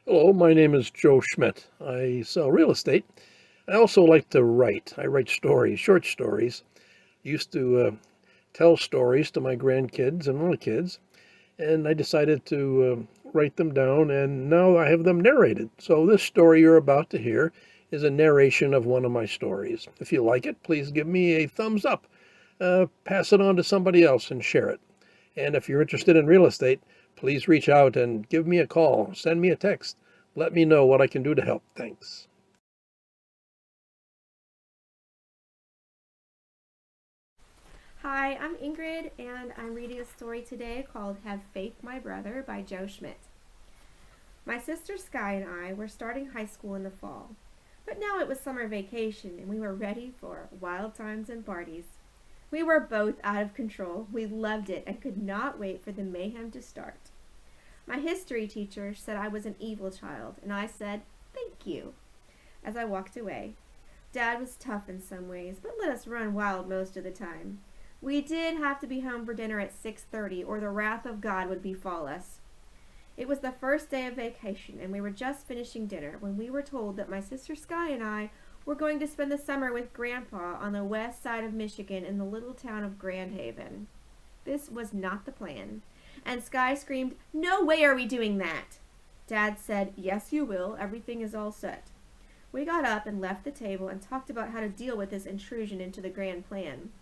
Hello, my name is Joe Schmidt. I sell real estate. I also like to write. I write stories, short stories. Used to tell stories to my grandkids and little kids, and I decided to write them down, and now I have them narrated. So, this story you're about to hear is a narration of one of my stories. If you like it, please give me a thumbs up. Pass it on to somebody else and share it. And if you're interested in real estate, please reach out and give me a call, send me a text. Let me know what I can do to help. Thanks. Hi, I'm Ingrid, and I'm reading a story today called Have Faith, My Brother by Joe Schmidt. My sister Sky and I were starting high school in the fall, but now it was summer vacation and we were ready for wild times and parties. We were both out of control. We loved it and could not wait for the mayhem to start. My history teacher said I was an evil child, and I said, "Thank you," as I walked away. Dad was tough in some ways, but let us run wild most of the time. We did have to be home for dinner at 6:30 or the wrath of God would befall us. It was the first day of vacation and we were just finishing dinner when we were told that my sister Sky and I were going to spend the summer with Grandpa on the west side of Michigan in the little town of Grand Haven. This was not the plan, and Sky screamed, "No way are we doing that!" Dad said, "Yes, you will. Everything is all set." We got up and left the table and talked about how to deal with this intrusion into the grand plan.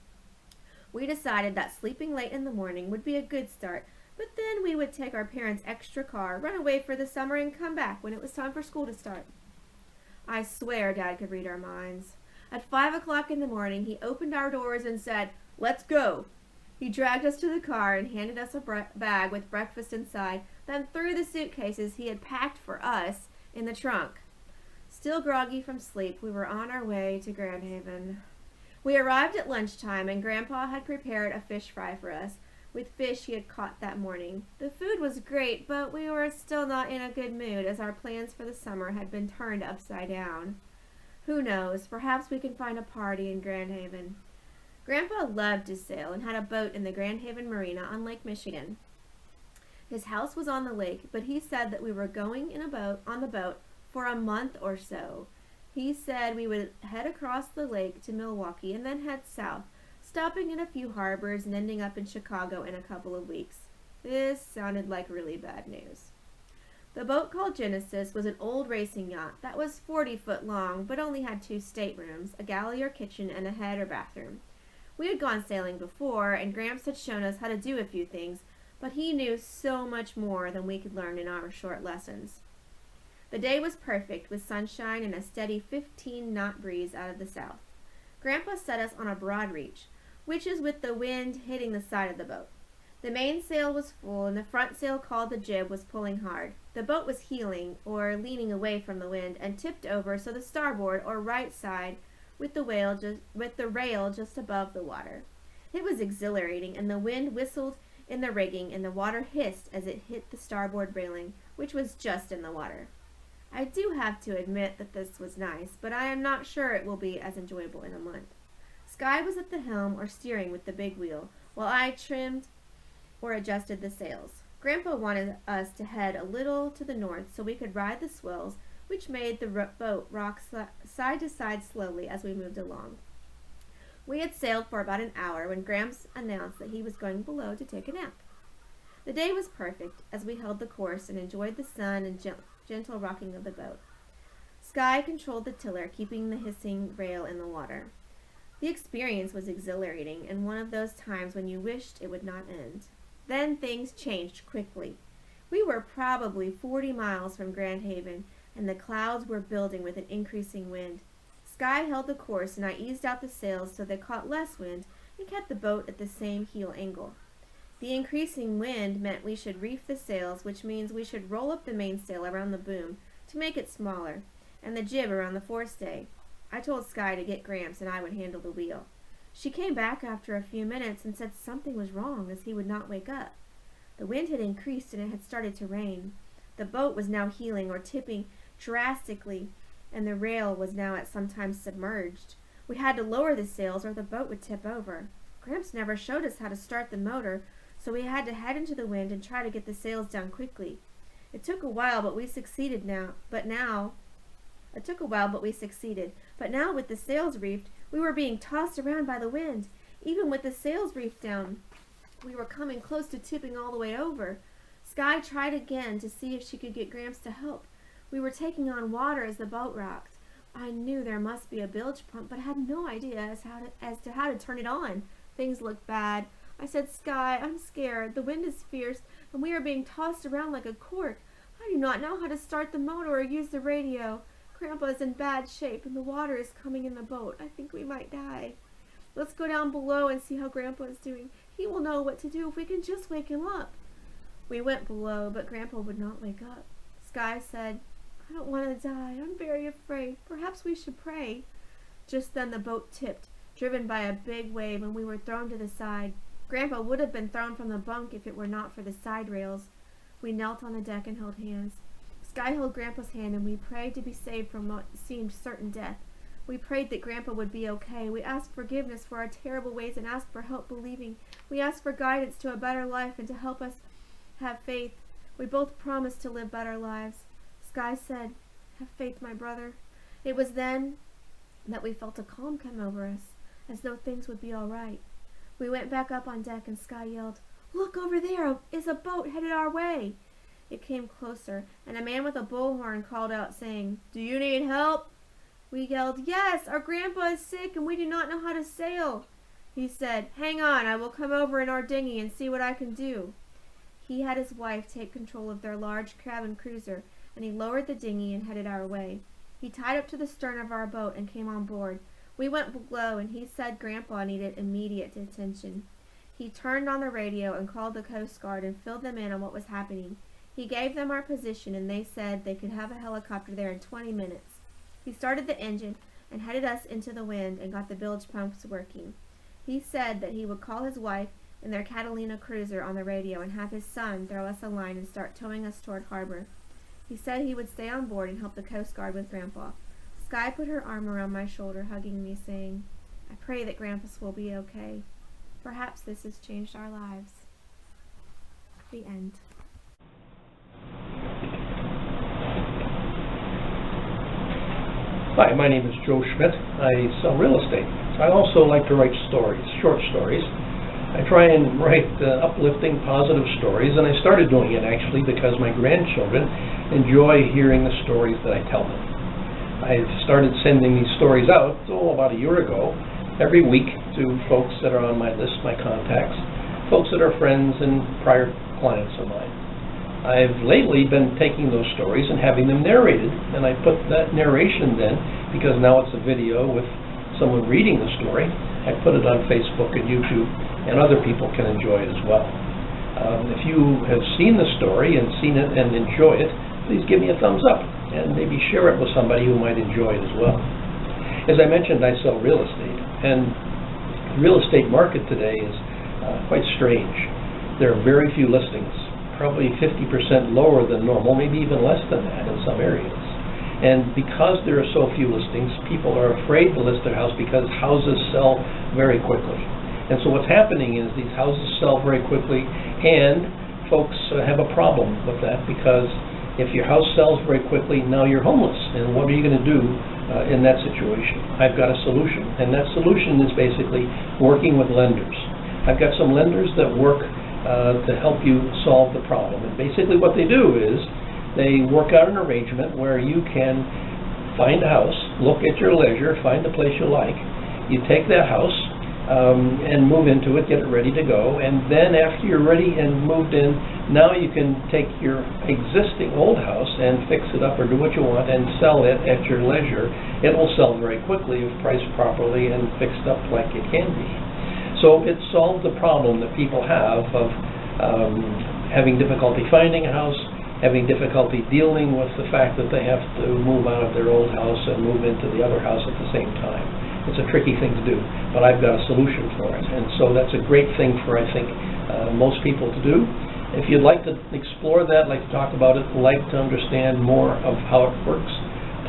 We decided that sleeping late in the morning would be a good start, but then we would take our parents' extra car, run away for the summer, and come back when it was time for school to start. I swear Dad could read our minds. At 5 o'clock in the morning, he opened our doors and said, "Let's go." He dragged us to the car and handed us a bag with breakfast inside, then threw the suitcases he had packed for us in the trunk. Still groggy from sleep, we were on our way to Grand Haven. We arrived at lunchtime and Grandpa had prepared a fish fry for us, with fish he had caught that morning. The food was great, but we were still not in a good mood as our plans for the summer had been turned upside down. Who knows, perhaps we can find a party in Grand Haven. Grandpa loved to sail and had a boat in the Grand Haven Marina on Lake Michigan. His house was on the lake, but he said that we were going on the boat for a month or so. He said we would head across the lake to Milwaukee and then head south, stopping in a few harbors and ending up in Chicago in a couple of weeks. This sounded like really bad news. The boat called Genesis was an old racing yacht that was 40 foot long but only had 2 staterooms, a galley or kitchen, and a head or bathroom. We had gone sailing before, and Gramps had shown us how to do a few things, but he knew so much more than we could learn in our short lessons. The day was perfect, with sunshine and a steady 15-knot breeze out of the south. Grandpa set us on a broad reach, which is with the wind hitting the side of the boat. The mainsail was full, and the front sail called the jib was pulling hard. The boat was heeling, or leaning away from the wind, and tipped over so the starboard or right side with the rail just above the water. It was exhilarating, and the wind whistled in the rigging, and the water hissed as it hit the starboard railing, which was just in the water. I do have to admit that this was nice, but I am not sure it will be as enjoyable in a month. Sky was at the helm or steering with the big wheel, while I trimmed or adjusted the sails. Grandpa wanted us to head a little to the north so we could ride the swells, which made the boat rock side to side slowly as we moved along. We had sailed for about an hour when Gramps announced that he was going below to take a nap. The day was perfect as we held the course and enjoyed the sun and gentle rocking of the boat. Sky controlled the tiller, keeping the hissing rail in the water. The experience was exhilarating and one of those times when you wished it would not end. Then things changed quickly. We were probably 40 miles from Grand Haven, and the clouds were building with an increasing wind. Sky held the course, and I eased out the sails so they caught less wind and kept the boat at the same heel angle. The increasing wind meant we should reef the sails, which means we should roll up the mainsail around the boom to make it smaller, and the jib around the forestay. I told Sky to get Gramps and I would handle the wheel. She came back after a few minutes and said something was wrong as he would not wake up. The wind had increased and it had started to rain. The boat was now heeling or tipping drastically, and the rail was now at sometimes submerged. We had to lower the sails or the boat would tip over. Gramps never showed us how to start the motor, so we had to head into the wind and try to get the sails down quickly. It took a while, but we succeeded now. It took a while, but we succeeded. But now, with the sails reefed, we were being tossed around by the wind. Even with the sails reefed down, we were coming close to tipping all the way over. Sky tried again to see if she could get Gramps to help. We were taking on water as the boat rocked. I knew there must be a bilge pump, but had no idea as to how to turn it on. Things looked bad. I said, Sky, I'm scared. The wind is fierce, and we are being tossed around like a cork. I do not know how to start the motor or use the radio. Grandpa is in bad shape, and the water is coming in the boat. I think we might die. Let's go down below and see how Grandpa is doing. He will know what to do if we can just wake him up. We went below, but Grandpa would not wake up. Sky said, I don't want to die. I'm very afraid. Perhaps we should pray. Just then the boat tipped, driven by a big wave, and we were thrown to the side. Grandpa would have been thrown from the bunk if it were not for the side rails. We knelt on the deck and held hands. Sky held Grandpa's hand, and we prayed to be saved from what seemed certain death. We prayed that Grandpa would be okay. We asked forgiveness for our terrible ways and asked for help believing. We asked for guidance to a better life and to help us have faith. We both promised to live better lives. Sky said, have faith, my brother. It was then that we felt a calm come over us, as though things would be all right. We went back up on deck and Sky yelled, Look, over there is a boat headed our way. It came closer, and a man with a bullhorn called out, saying, Do you need help? We yelled, Yes, our grandpa is sick and we do not know how to sail. He said, Hang on, I will come over in our dinghy and see what I can do. He had his wife take control of their large cabin cruiser, and he lowered the dinghy and headed our way. He tied up to the stern of our boat and came on board. We went below, and he said Grandpa needed immediate attention. He turned on the radio and called the Coast Guard and filled them in on what was happening. He gave them our position, and they said they could have a helicopter there in 20 minutes. He started the engine and headed us into the wind and got the bilge pumps working. He said that he would call his wife in their Catalina cruiser on the radio and have his son throw us a line and start towing us toward harbor. He said he would stay on board and help the Coast Guard with Grandpa. Sky put her arm around my shoulder, hugging me, saying, I pray that Grandpa will be okay. Perhaps this has changed our lives. The end. Hi, my name is Joe Schmidt. I sell real estate. I also like to write stories, short stories. I try and write uplifting, positive stories, and I started doing it actually because my grandchildren enjoy hearing the stories that I tell them. I started sending these stories out, about a year ago, every week to folks that are on my list, my contacts, folks that are friends and prior clients of mine. I've lately been taking those stories and having them narrated, and I put that narration then, because now it's a video with someone reading the story, I put it on Facebook and YouTube, and other people can enjoy it as well. If you have seen the story and seen it and enjoy it, please give me a thumbs up and maybe share it with somebody who might enjoy it as well. As I mentioned, I sell real estate, and the real estate market today is quite strange. There are very few listings, probably 50% lower than normal, maybe even less than that in some areas. And because there are so few listings, people are afraid to list their house because houses sell very quickly. And so what's happening is these houses sell very quickly, and folks have a problem with that, because if your house sells very quickly, now you're homeless. And what are you going to do in that situation? I've got a solution, and that solution is basically working with lenders. I've got some lenders that work to help you solve the problem. And basically what they do is they work out an arrangement where you can find a house, look at your leisure, find the place you like. You take that house and move into it, get it ready to go, and then after you're ready and moved in, now you can take your existing old house and fix it up or do what you want and sell it at your leisure. It will sell very quickly if priced properly and fixed up like it can be. So it solved the problem that people have of having difficulty finding a house, having difficulty dealing with the fact that they have to move out of their old house and move into the other house at the same time. It's a tricky thing to do, but I've got a solution for it. And so that's a great thing for, I think, most people to do. If you'd like to explore that, like to talk about it, like to understand more of how it works,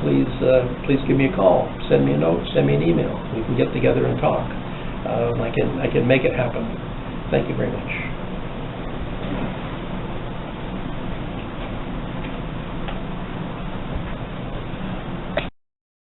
please give me a call, send me a note, send me an email. We can get together and talk. I can make it happen. Thank you very much.